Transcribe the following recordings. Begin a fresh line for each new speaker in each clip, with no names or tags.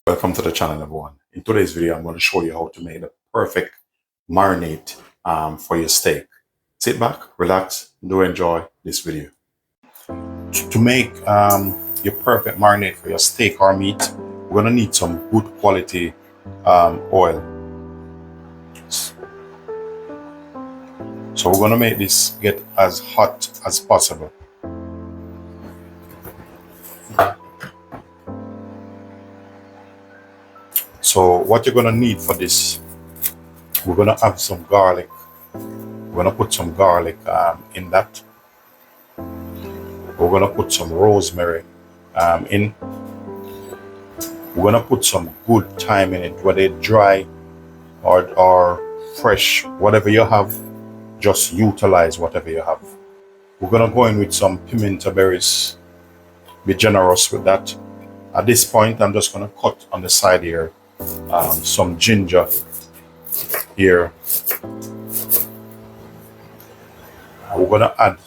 Welcome to the channel, everyone. In today's video, I'm going to show you how to make the perfect marinade for your steak. Sit back, relax, do enjoy this video. To make your perfect marinade for your steak or meat, we're going to need some good quality oil. So we're going to make this get as hot as possible. So what you're going to need for this, we're going to have some garlic. We're going to put some garlic in that. We're going to put some rosemary in. We're going to put some good thyme in it, whether it's dry or fresh, whatever you have, just utilize whatever you have. We're going to go in with some pimento berries. Be generous with that. At this point, I'm just going to cut on the side here some ginger here. We're going to add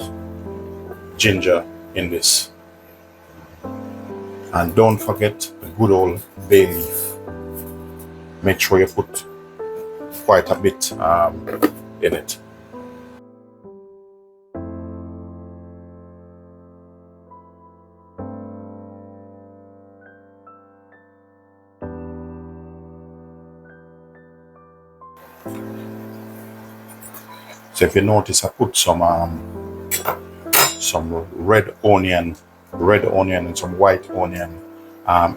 ginger in this. And don't forget the good old bay leaf. Make sure you put quite a bit in it. So if you notice, I put some red onion and some white onion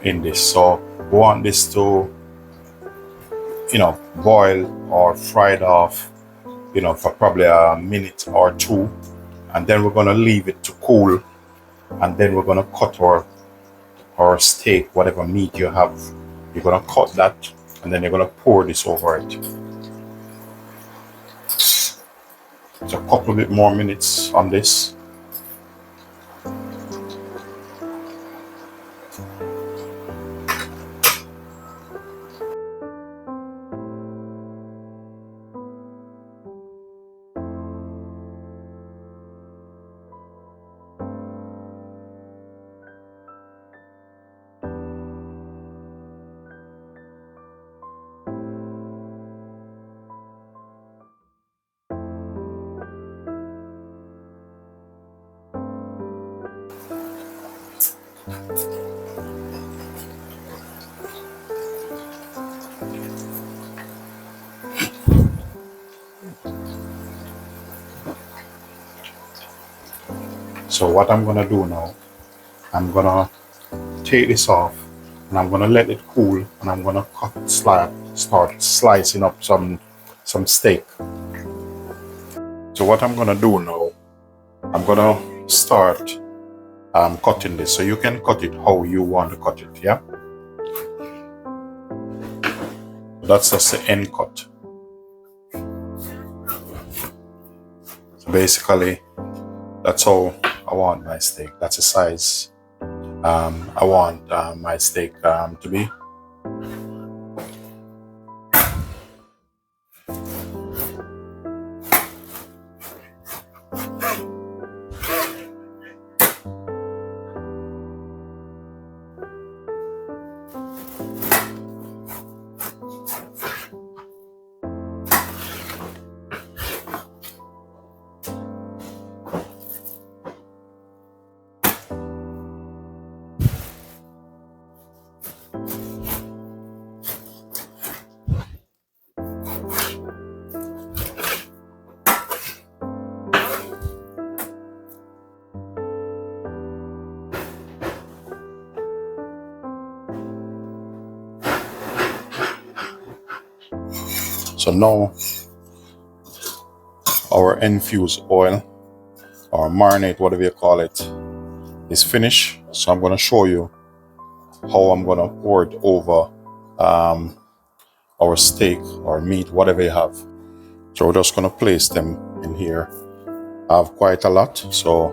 in this. So we want this to, boil or fry it off, for probably a minute or two, and then we're gonna leave it to cool, and then we're gonna cut our steak, whatever meat you have. You're gonna cut that, and then you're gonna pour this over it. So a couple bit more minutes on this. So what I'm gonna do now, I'm gonna take this off and I'm gonna let it cool, and I'm gonna start slicing up some steak. So what I'm gonna do now, I'm gonna start cutting this. So you can cut it how you want to cut it, yeah? That's just the end cut. So basically, that's how I want my steak. That's the size I want my steak to be. So now our infused oil or marinate, whatever you call it, is finished. So I'm going to show you how I'm going to pour it over our steak or meat, whatever you have. So we're just going to place them in here. I have quite a lot. So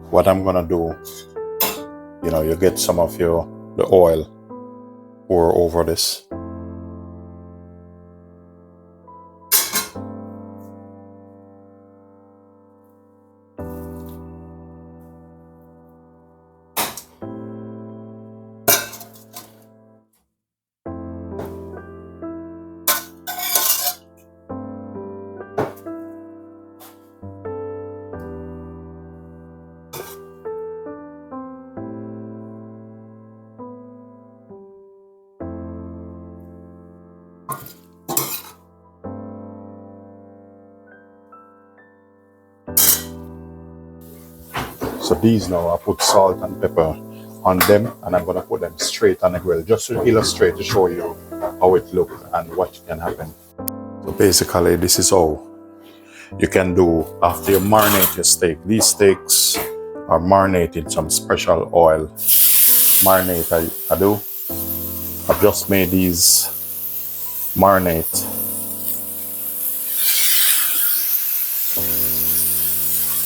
what I'm going to do, you get some of the oil, pour over this. So these now, I put salt and pepper on them, and I'm gonna put them straight on the grill just to illustrate, to show you how it looks and what can happen. So basically, this is how you can do after you marinate your steak. These steaks are marinated in some special oil. Marinate I do. I've just made these marinate.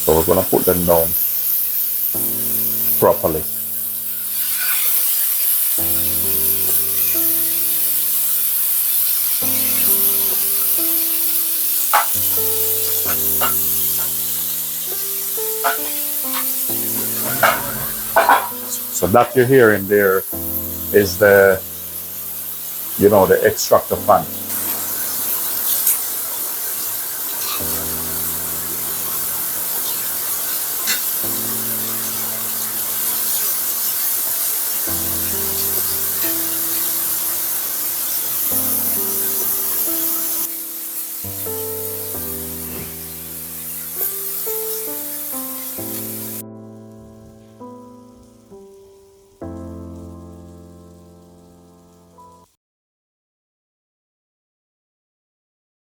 So we're gonna put them down properly. So that you're hearing there is the, the extractor fan.